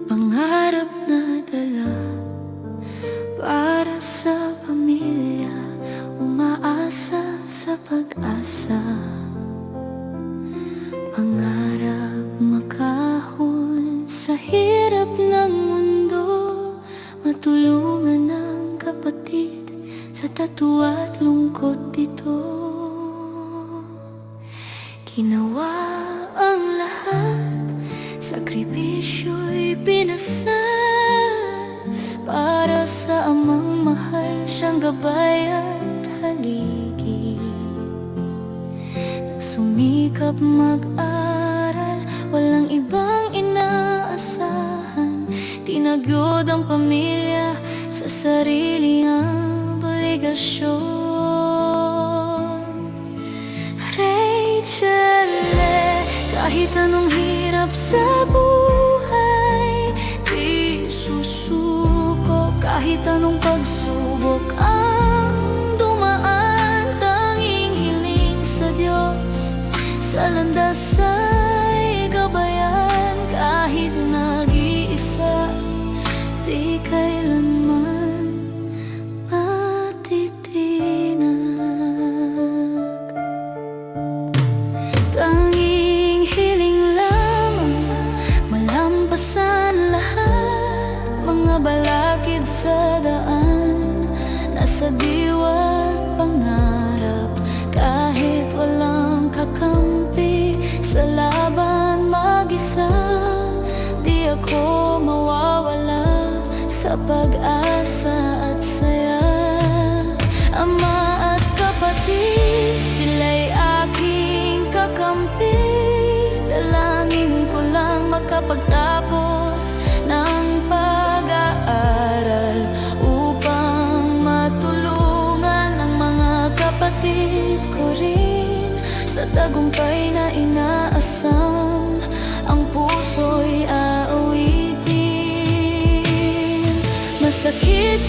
pangarap na dala para sa pamilya, umaasa sa pag-asa. Pangarap makahon sa hirap ng mundo, matulungan ng kapatid sa tatwa at lungkot dito. Ginawa ang lahat, sakripisyo'y pinasan para sa amang mahal, siyang gabay at haligi. Nagsumikap mag-aral, walang ibang inaasahan, tinagyod ang pamilya sa sarili ang obligasyon. Rachel, kahit anong hirap sa buhay, di susuko. Kahit anong pagsubok ang dumaan, tanging hiling sa Diyos, sa landas ay gabayan. Kahit nag-iisa, di kailanman matitinag. Tanging hiling lamang, malampasan lahat, mga balakid sa daan, nasa diwa't pangarap. Kahit walang kakampi sa laban mag-isa, di ako mawawala sa pag-asa at saya. Ama at kapatid, sila'y aking kakampi. Dalangin ko lang makapagtapos ng pag-aaral, upang matulungan ang mga kapatid ko rin sa tagumpay na inaasam. Ang puso'y aawitin. Masakit